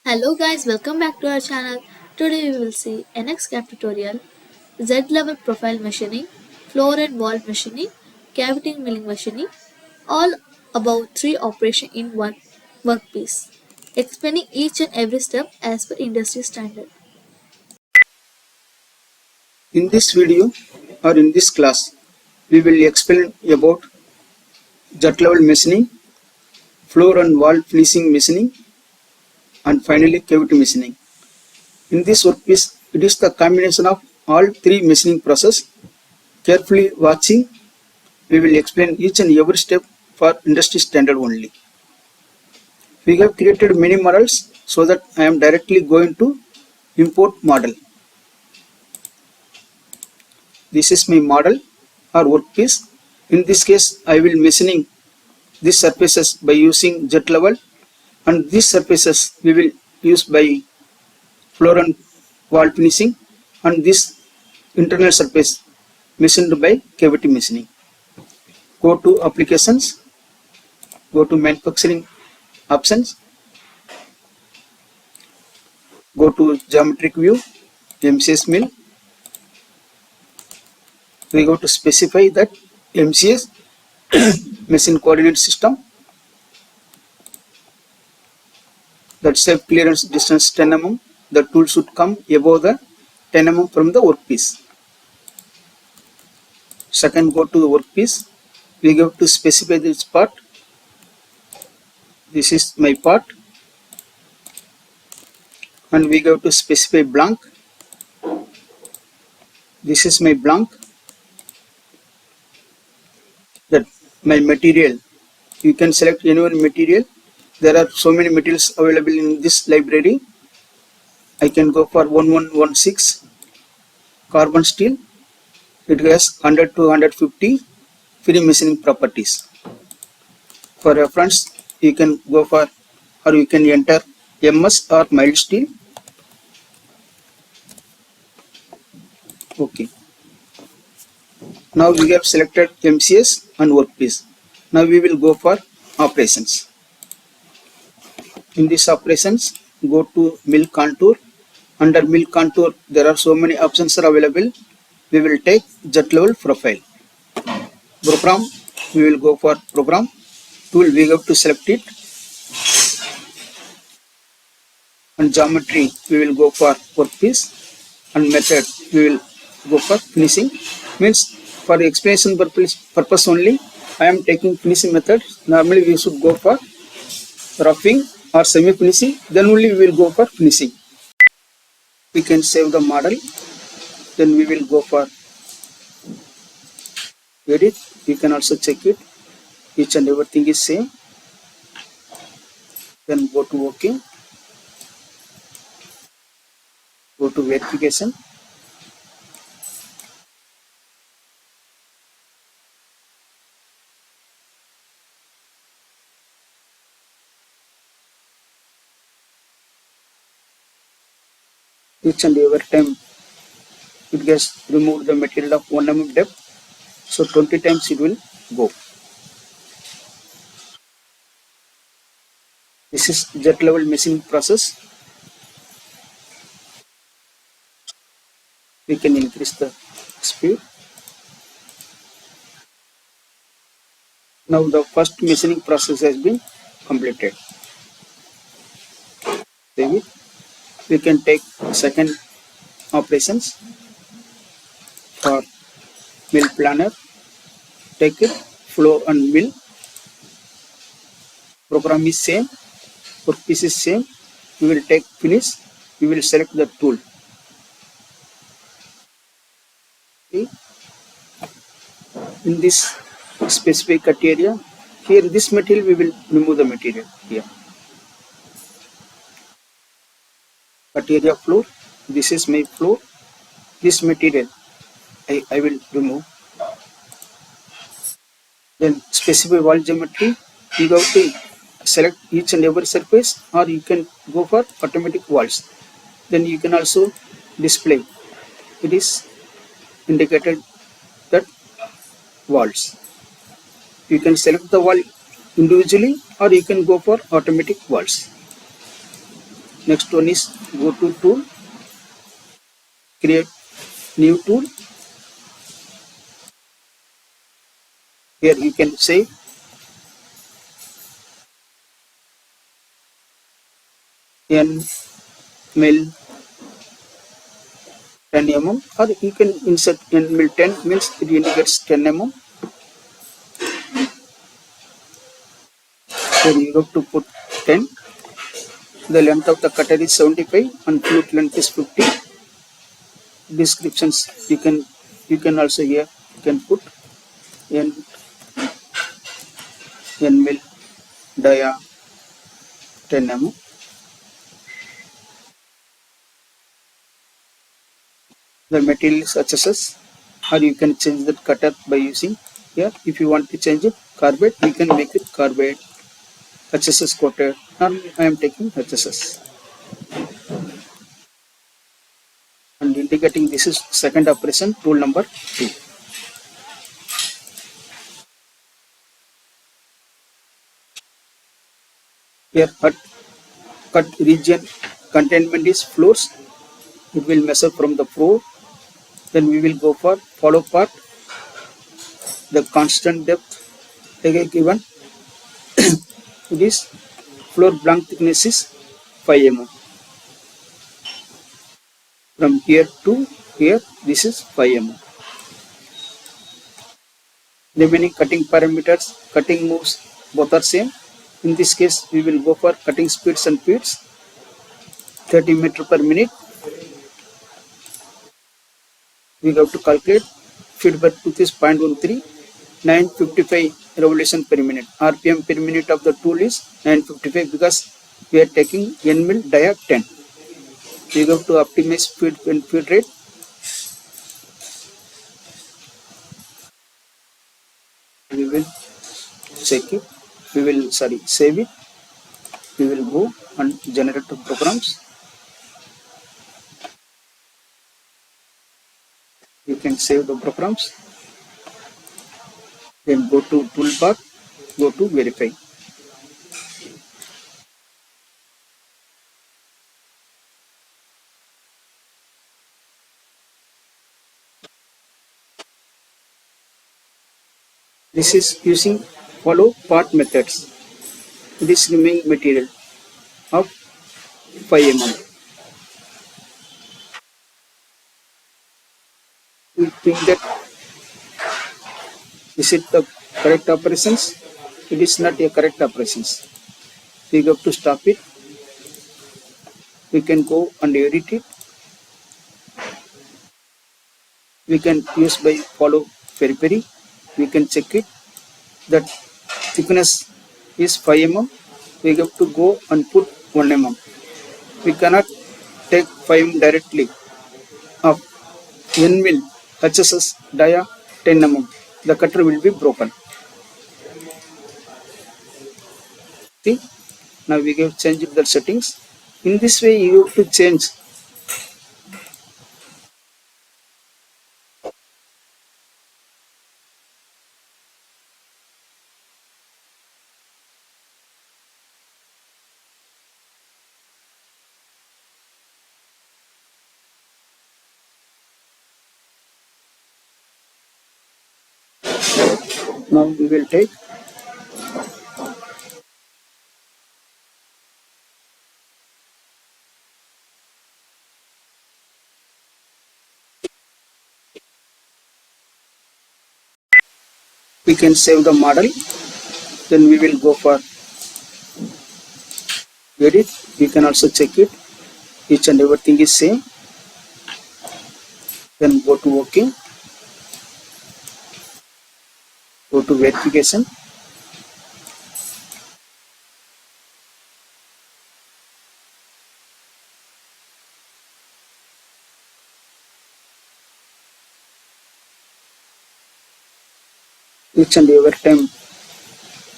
Hello guys, welcome back to our channel. Today we will see NXCAM tutorial, Z-level profile machining, floor and wall machining, cavity milling machining, all about 3 operations in one workpiece, explaining each and every step as per industry standard. In this video or in this class, we will explain about Z-level machining, floor and wall finishing machining, and finally cavity machining. In this workpiece, it is the combination of all 3 machining process. Carefully watching, we will explain each and every step for industry standard only. We have created many models so that I am directly going to import model. This is my model or workpiece. In this case, I will machining these surfaces by using Z-level, and these surfaces we will use by floor and wall finishing, and this internal surface machined by cavity machining. Go to applications, go to manufacturing options, go to geometric view, MCS mill. We go to specify that MCS machine coordinate system, that safe clearance distance 10 mm. The tool should come above the 10 mm from the workpiece. Second, go to the workpiece. We have to specify this part. This is my part, and we have to specify blank. This is my blank. That my material. You can select any one material. There are so many materials available in this library. I can go for 1116 carbon steel. It has 100 to 150 free machining properties. For reference, you can go for, or you can enter MS or mild steel. Okay. Now we have selected MCS and workpiece. Now we will go for operations. In this operations, go to mill contour. Under mill contour, there are so many options are available. We will take Z-level profile. Program, we will go for program. Tool, we have to select it. And geometry, we will go for workpiece. And method, we will go for finishing. Means for explanation purpose only, I am taking finishing method. Normally we should go for roughing or semi-finishing. Then only we will go for finishing. We can save the model. Then we will go for edit. You can also check it. Each and everything is same. Then go to OK. Go to verification. Each and every time it gets removed the material of 1 mm depth. So 20 times it will go. This is Z-level machining process. We can increase the speed. Now the first machining process has been completed. Save it. We can take second operations for mill planar. Take it, floor and mill. Program is same, workpiece is same. We will take finish. We will select the tool. Okay. In this specific cut area, here this material we will remove the material here. Cut area floor. This is my floor. This material I will remove. Then specify wall geometry. You have to select each and every surface, or you can go for automatic walls. Then you can also display. It is indicated that walls. You can select the wall individually, or you can go for automatic walls. Next one is go to tool, create new tool. Here you can say N mill 10 mm, or you can insert N mill 10 means it indicates 10 mm. Then you have to put 10. The length of the cutter is 75 and flute length is 50. Descriptions you can also here you can put N mill dia 10 mm. The material is HSS, or you can change that cutter by using here. If you want to change it carbide, you can make it carbide HSS coated, or I am taking HSS. And indicating this is second operation, tool number 2. Here cut region containment is floors. It will measure from the floor. Then we will go for follow part. The constant depth again given. It is floor blank thickness is 5 mm. From here to here, this is 5 mm. Remaining cutting parameters, cutting moves, both are same. In this case, we will go for cutting speeds and feeds. 30 meter per minute. We have to calculate feed per tooth is 0.13, 955 revolution per minute. RPM per minute of the tool is 955 because we are taking N mill dia 10. We have to optimize feed rate. We will check it. We will save it. We will go and generate the programs. You can save the programs. Then go to toolbar, go to verify. This is using follow part methods. This remaining material of 5 mm. We think that is it the correct operations? It is not a correct operations. We have to stop it. We can go and edit it. We can use by follow periphery. We can check it. That thickness is 5 mm. We have to go and put 1 mm. We cannot take 5 mm directly of N mill HSS dia 10 mm. The cutter will be broken. See, now we have changed the settings. In this way, you have to change. Now we will take we can save the model. Then we will go for edit. We can also check it. Each and everything is same. Then go to OK. Go to verification. Each and every time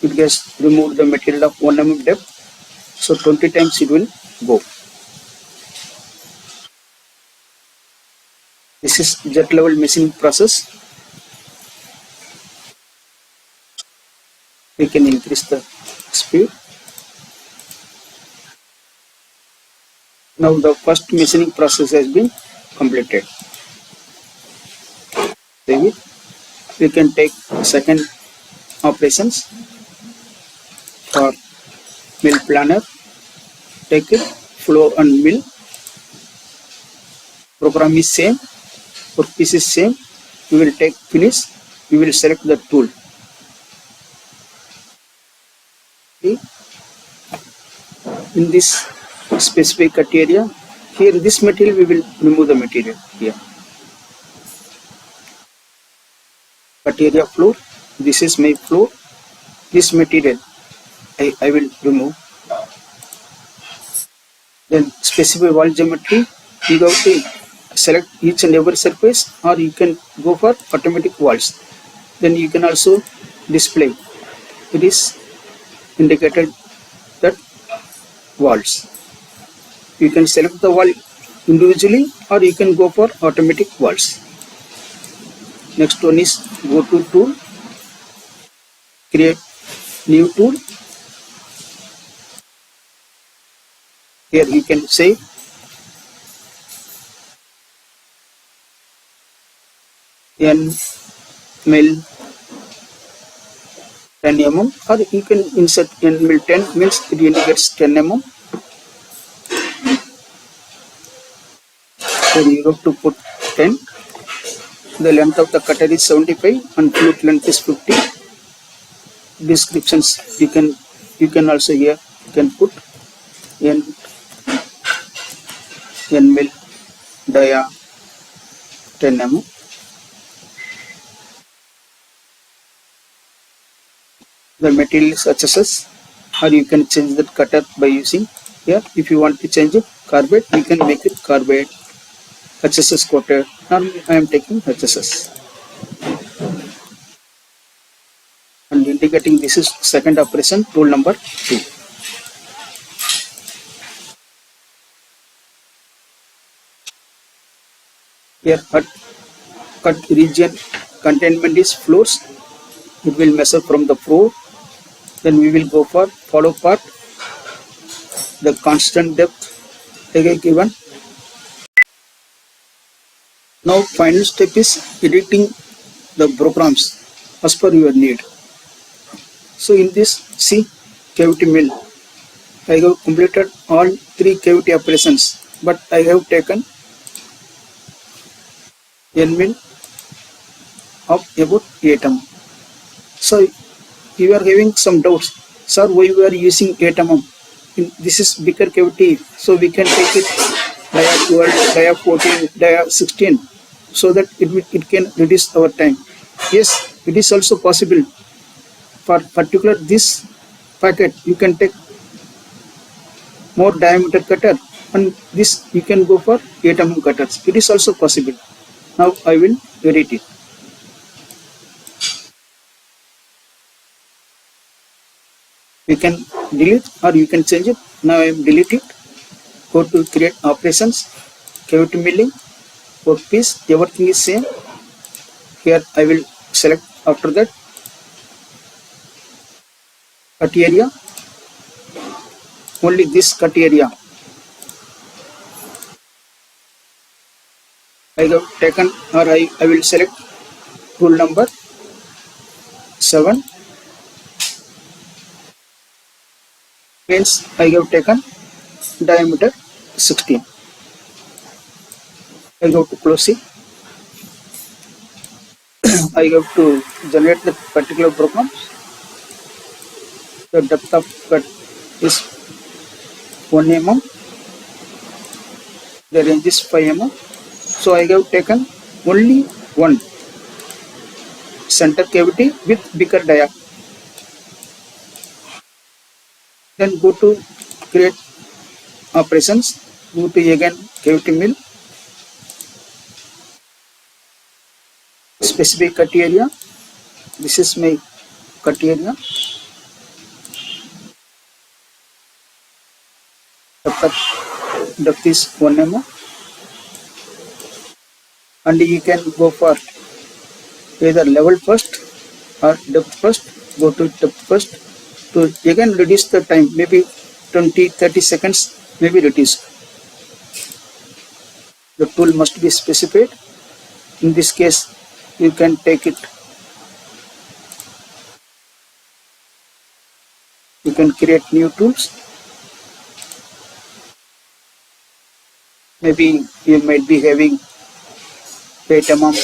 it gets removed the material of 1 mm depth. So 20 times it will go. This is jet level machining process. We can increase the speed. Now the first machining process has been completed. Save it. We can take second operations for mill planner. Take it, floor and mill. Program is same, workpiece is same. We will take finish. We will select the tool. Okay. In this specific cut area, here this material we will remove the material here. Cut area floor. This is my floor. This material I will remove. Then specify wall geometry. You have to select each and every surface, or you can go for automatic walls. Then you can also display. It is indicated that walls. You can select the wall individually, or you can go for automatic walls. Next one is go to tool, create new tool. Here you can say N mill 10 mm, or you can insert N mill 10 means it indicates 10 mm. Then you have to put 10. The length of the cutter is 75 and flute length is 50. Descriptions you can also here you can put N mill dia 10 mm. The material is HSS, or you can change that cutter by using here. If you want to change it carbide, you can make it carbide, HSS coated. Now I am taking HSS and indicating this is second operation, tool number 2. Here cut region containment is floors. It will measure from the floor. Then we will go for follow part. The constant depth given. Now final step is editing the programs as per your need. So in this, see, cavity mill, I have completed all 3 cavity operations, but I have taken N mill of about 8 mm. So you are having some doubts, sir, why we are using 8 mm? This is bigger cavity, so we can take it dia 12, dia 14, dia 16, so that it can reduce our time. Yes, it is also possible. For particular this packet, you can take more diameter cutter, and this you can go for 8 mm cutters. It is also possible. Now I will edit it. You can delete or you can change it. Now I am delete it. Go to create operations, cavity milling, workpiece, everything is same. Here I will select after that cut area, only this cut area I have taken, or I will select tool number 7, means I have taken diameter 16. I have to close it. I have to generate the particular program. The depth of cut is 1 mm. The range is 5 mm. So I have taken only one center cavity with bigger dia. Then go to create operations. Go to again cavity mill. Specific cut area. This is my cut area. The cut depth is 1 mm. And you can go for either level first or depth first. Go to depth first to again reduce the time, maybe 20-30 seconds may be reduced. the tool must be specified. In this case, you can take it, you can create new tools. Maybe you might be having 8 mm,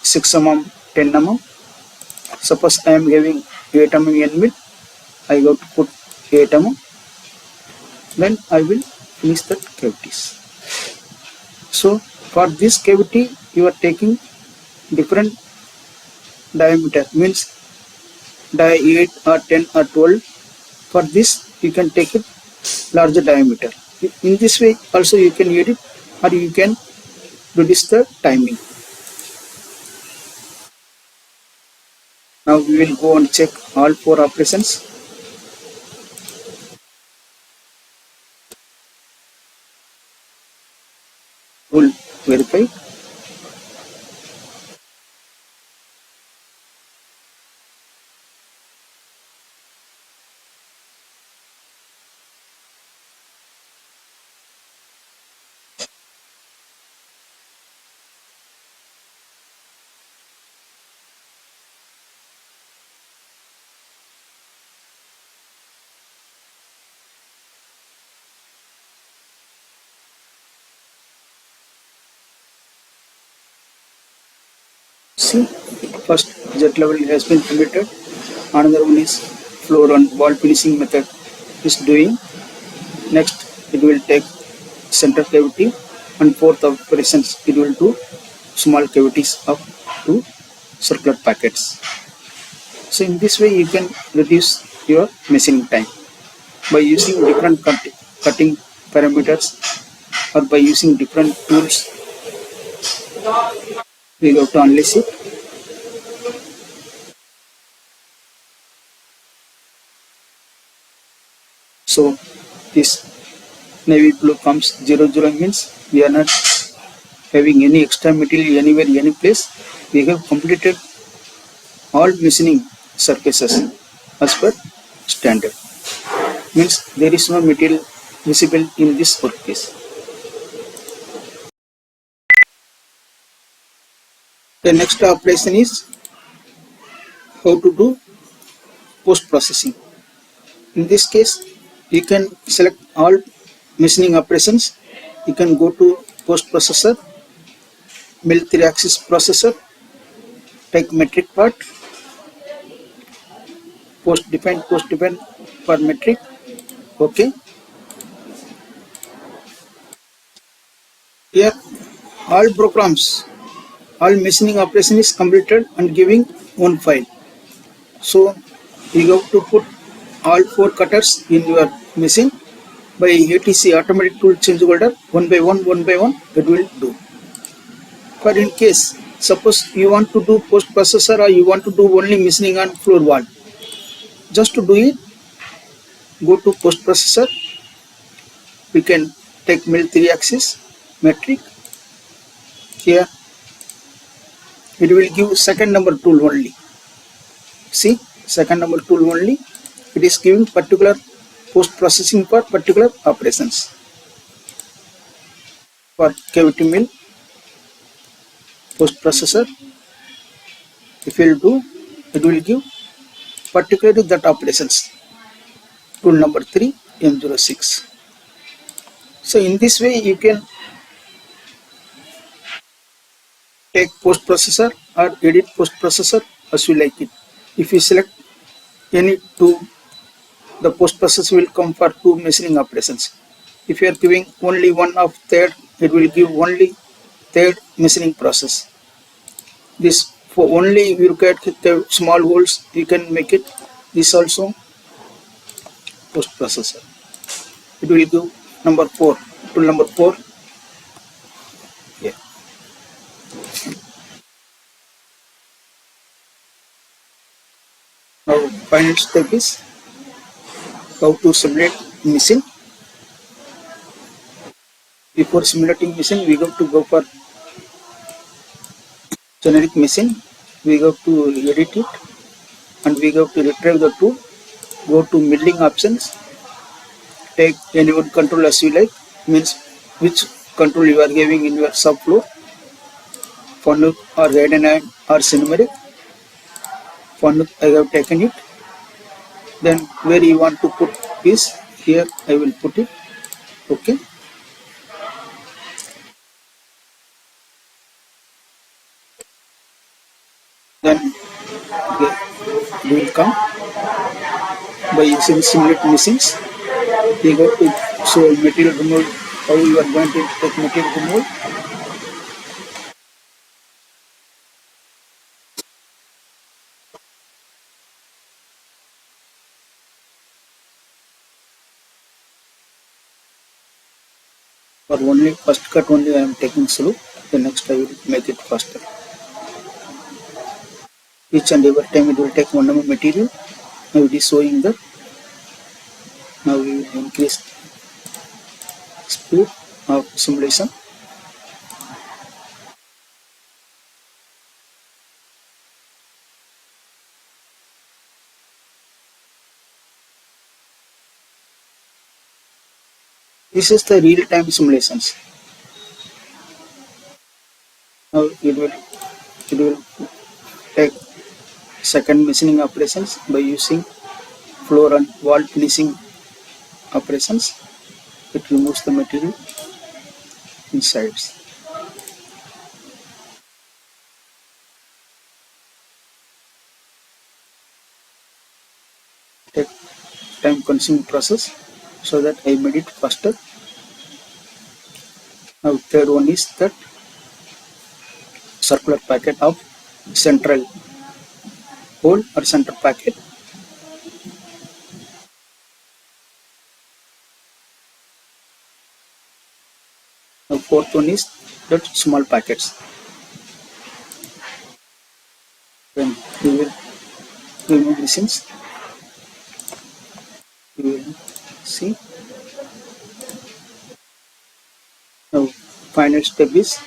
6 mm, 10 mm. Suppose I am having 8 mm end mill, I go to put 8 mm, then I will finish the cavities. So for this cavity you are taking different diameter, means die 8 or 10 or 12. For this you can take it larger diameter. In this way also you can edit or you can reduce the timing. Now we will go and check all 4 operations. Tool verify. See, first ZLEVEL has been completed. Another one is floor and wall finishing method is doing. Next it will take center cavity, and fourth operations it will do small cavities up to circular packets. So in this way you can reduce your machining time by using different cutting parameters or by using different tools. We have to analyze it. So this navy blue comes 00 means we are not having any extra material anywhere, any place. We have completed all machining surfaces as per standard. Means there is no material visible in this workpiece. The next operation is how to do post processing. In this case, you can select all machining operations. You can go to post processor, mill 3-axis processor, take metric part, post define for metric. Okay. Here all programs, all machining operation is completed and giving one file. So you have to put all 4 cutters in your machine by ATC, automatic tool change holder, one by one it will do. For in case suppose you want to do post processor or you want to do only machining on floor wall, just to do it, go to post processor. We can take mill 3-axis metric. Here it will give second number tool only. See, second number tool only. It is giving particular post processing for particular operations. For cavity mill, post processor, if you will do, it will give particularly that operations. Tool number 3, M06. So in this way you can take post processor or edit post processor as you like it. If you select any two, the post processor will come for 2 machining operations. If you are giving only one of third, it will give only third machining process. This for only you look at the small holes, you can make it. This also post processor. It will give number 4, tool number 4. Yeah. Now final step is how to simulate machine. Before simulating machine, we have to go for generic machine. We have to edit it and we have to retrieve the tool. Go to milling options. Take any wood control as you like. Means which control you are giving in your subfloor, for look or hidden or cinematic. For look I have taken it. Then where you want to put is here I will put it. Okay. Then we will come by using simulate machines. We go to show material removal, how you are going to take material removal. For only first cut only I am taking slow, the next I will make it faster. Each and every time it will take 1 mm material. Now it is showing that. Now we will increase speed of simulation. This is the real-time simulations. Now it will take second machining operations by using floor and wall finishing operations. It removes the material insides. Take time consuming process so that I made it faster. Now third one is that circular packet of central hole or center packet. Now fourth one is that small packets. When we will remove machines, we will see. Now final step is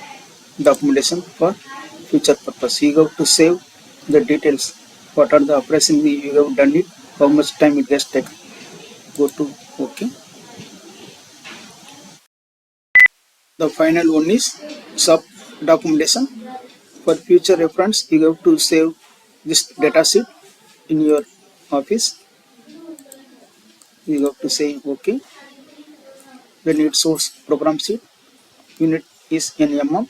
documentation for future purpose. You have to save the details. What are the operations you have done it, how much time it has taken. Go to OK. The final one is sub documentation. For future reference, you have to save this data sheet in your office. You have to say OK. Then it shows program sheet. Unit is in mm.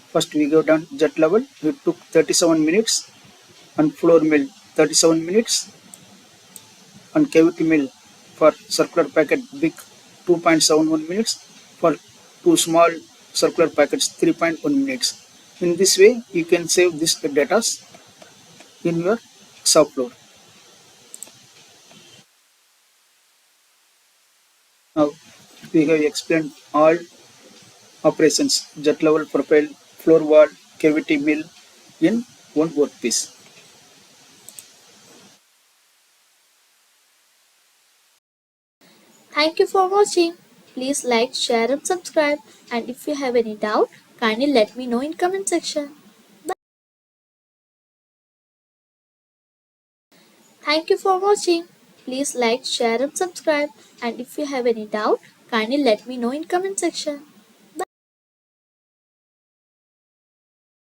First we go down jet level. It took 37 minutes. And floor mill 37 minutes. And cavity mill for circular packet big 2.71 minutes. For two small circular packets 3.1 minutes. In this way you can save this data in your subfloor. Now we have explained all operations, jet level, profile, floor wall, cavity mill in one workpiece. Thank you for watching. Please like, share and subscribe. And if you have any doubt, kindly let me know in comment section. Thank you for watching. Please like, share and subscribe. And if you have any doubt, kindly let me know in comment section.